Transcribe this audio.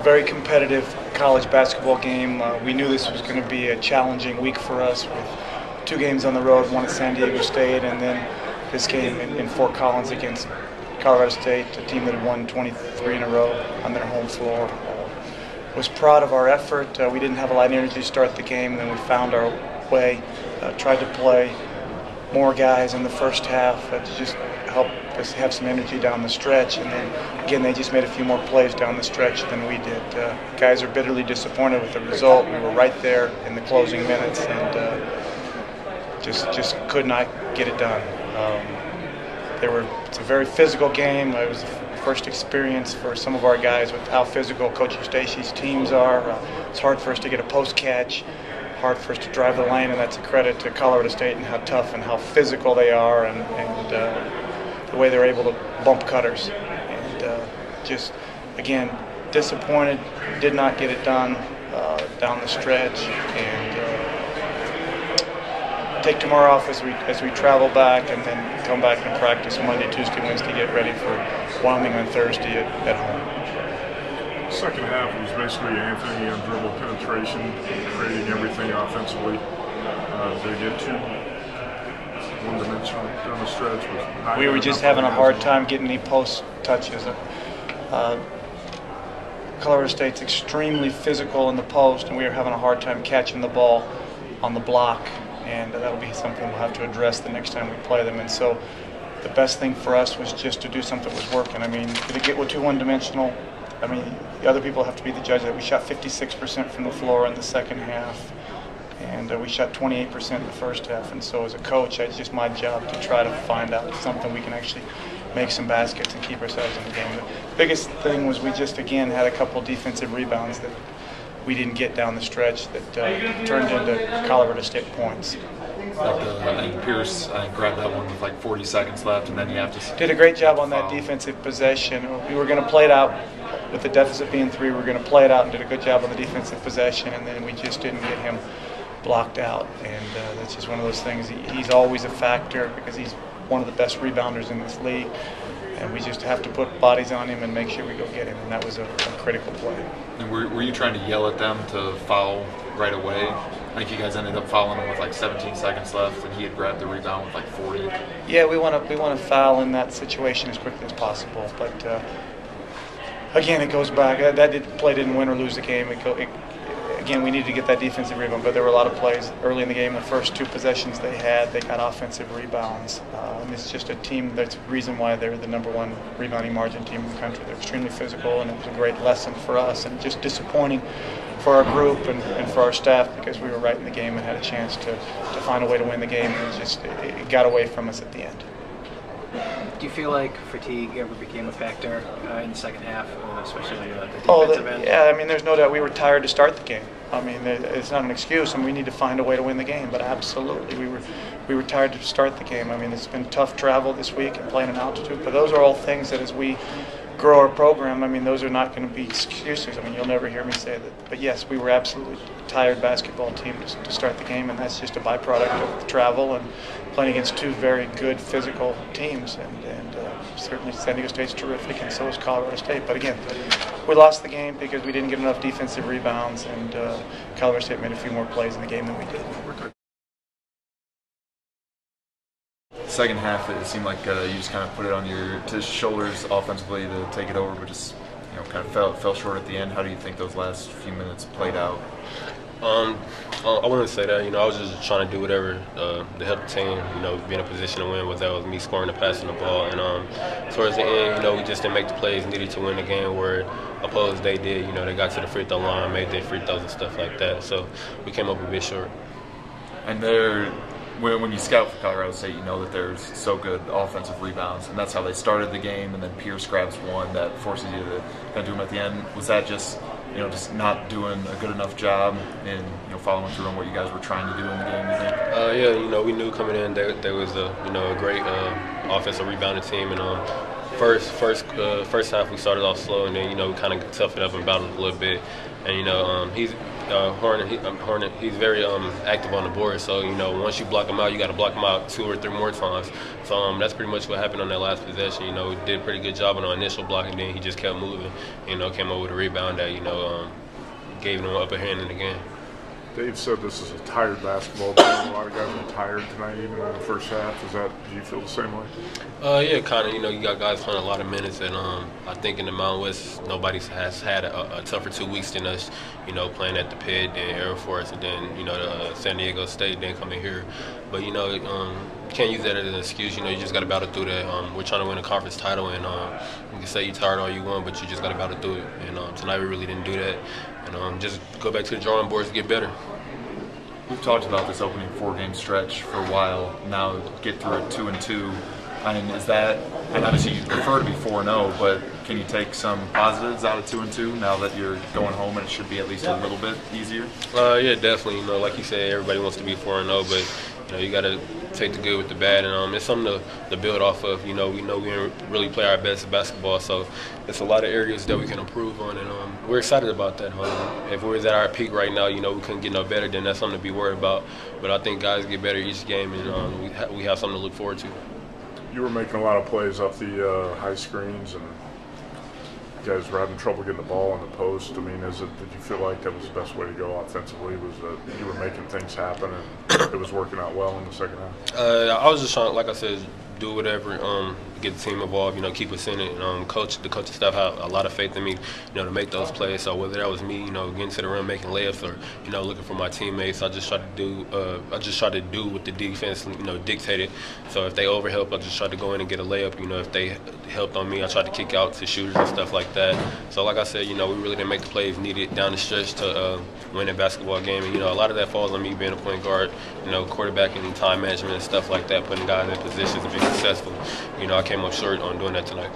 very competitive college basketball game. We knew this was going to be a challenging week for us with 2 games on the road, one at San Diego State, and then this game in Fort Collins against Colorado State, a team that had won 23 in a row on their home floor. Was proud of our effort. We didn't have a lot of energy to start the game, and then we found our way, tried to play more guys in the first half to just help us have some energy down the stretch. And then again, they just made a few more plays down the stretch than we did. Guys are bitterly disappointed with the result. We were right there in the closing minutes and just could not get it done. It's a very physical game. It was the first experience for some of our guys with how physical Coach Eustachy's teams are. It's hard for us to get a post catch, hard for us to drive the lane, and that's a credit to Colorado State and how tough and how physical they are, and the way they're able to bump cutters. And just, again, disappointed, did not get it done down the stretch, and take tomorrow off as we travel back, and then come back and practice Monday, Tuesday, Wednesday, get ready for Wyoming on Thursday at home. Second half was basically Anthony on dribble penetration, creating everything offensively. They get too one-dimensional down the stretch. We were just having a hard time getting any post touches. Colorado State's extremely physical in the post, and we were having a hard time catching the ball on the block. And that'll be something we'll have to address the next time we play them. And so the best thing for us was just to do something that was working. I mean, did it get too one-dimensional? I mean, the other people have to be the judge of that. We shot 56% from the floor in the second half, and we shot 28% in the first half. And so as a coach, it's just my job to try to find out something we can actually make some baskets and keep ourselves in the game. The biggest thing was we just, again, had a couple defensive rebounds that we didn't get down the stretch that turned into Colorado State points. And Pierce grabbed that one with like 40 seconds left, and then you have to... Did a great job on that defensive possession. We were going to play it out with the deficit being 3. We were going to play it out and did a good job on the defensive possession, and then we just didn't get him blocked out. And that's just one of those things. He's always a factor because he's one of the best rebounders in this league. And we just have to put bodies on him and make sure we go get him. And that was a critical play. And were you trying to yell at them to foul right away? I think you guys ended up fouling him with like 17 seconds left, and he had grabbed the rebound with like 40. Yeah, we want to foul in that situation as quickly as possible. But again, it goes back. Play didn't win or lose the game. Again, we needed to get that defensive rebound, but there were a lot of plays early in the game. The first 2 possessions they got offensive rebounds. And it's just a team that's the reason why they're the #1 rebounding margin team in the country. They're extremely physical, and it was a great lesson for us, and just disappointing for our group and for our staff because we were right in the game and had a chance to find a way to win the game, and it got away from us at the end. Do you feel like fatigue ever became a factor in the second half, especially the defensive end? Yeah, I mean, there's no doubt we were tired to start the game. I mean, it's not an excuse, and we need to find a way to win the game. But absolutely, we were tired to start the game. I mean, it's been tough travel this week and playing in altitude. But those are all things that as we grow our program, I mean, those are not going to be excuses. I mean, you'll never hear me say that. But yes, we were absolutely tired basketball team to start the game, and that's just a byproduct of the travel and playing against 2 very good physical teams. And certainly San Diego State's terrific, and so is Colorado State. But again, we lost the game because we didn't get enough defensive rebounds, and Colorado State made a few more plays in the game than we did. Second half, it seemed like you just kind of put it on your shoulders offensively to take it over, but just kind of fell short at the end. How do you think those last few minutes played out? I wouldn't say that. I was just trying to do whatever to help the team, be in a position to win, whether that was me scoring or passing the ball. And towards the end, we just didn't make the plays needed to win the game, where opposed they did. They got to the free throw line, made their free throws and stuff like that. So we came up a bit short. And when you scout for Colorado State, you know that there's so good offensive rebounds, and that's how they started the game, and then Pierce grabs one that forces you to kind of do them at the end. Was that just not doing a good enough job in following through on what you guys were trying to do in the game, you think? Yeah, we knew coming in there was a great offensive rebounding team, and first half we started off slow, and then we kind of toughened up and battled a little bit, and Hornet, he's very active on the board. So once you block him out, you got to block him out 2 or 3 more times. So that's pretty much what happened on that last possession. We did a pretty good job on our initial block, and then he just kept moving. Came up with a rebound that gave him an upper hand in the game. Dave said this is a tired basketball team. A lot of guys were tired tonight, even in the first half. Do you feel the same way? Yeah, kind of. You got guys playing a lot of minutes, and I think in the Mountain West, nobody has had a tougher 2 weeks than us. Playing at the Pit, then Air Force, and then the San Diego State, then coming here. But you can't use that as an excuse. You just got to battle through that. We're trying to win a conference title, and you can say you're tired all you want, but you just got to battle through it. And tonight we really didn't do that. And just go back to the drawing boards to get better. We've talked about this opening 4-game stretch for a while. Now get through it 2-2. I mean, is that, and obviously you prefer to be 4-0, but can you take some positives out of 2-2 now that you're going home and it should be at least a little bit easier? Yeah, definitely. Like you said, everybody wants to be 4-0, but you got to take the good with the bad, and it's something to build off of. We know we didn't really play our best basketball, so it's a lot of areas that we can improve on, and we're excited about that. If we was at our peak right now, we couldn't get no better, then that's something to be worried about. But I think guys get better each game, and we have something to look forward to. You were making a lot of plays off the high screens, and you guys were having trouble getting the ball in the post. I mean, did you feel like that was the best way to go offensively? Was that you were making things happen and it was working out well in the second half? I was just trying, like I said, do whatever, get the team involved, keep us in it. The coaching staff had a lot of faith in me, to make those plays. So whether that was me, getting to the rim, making layups, or looking for my teammates, I just tried to do what the defense, dictated. So if they overhelped, I just tried to go in and get a layup. If they helped on me, I tried to kick out to shooters and stuff like that. So like I said, we really didn't make the plays needed down the stretch to win a basketball game. And a lot of that falls on me being a point guard, quarterbacking and time management and stuff like that, putting guys in positions to be successful. I came up short on doing that tonight.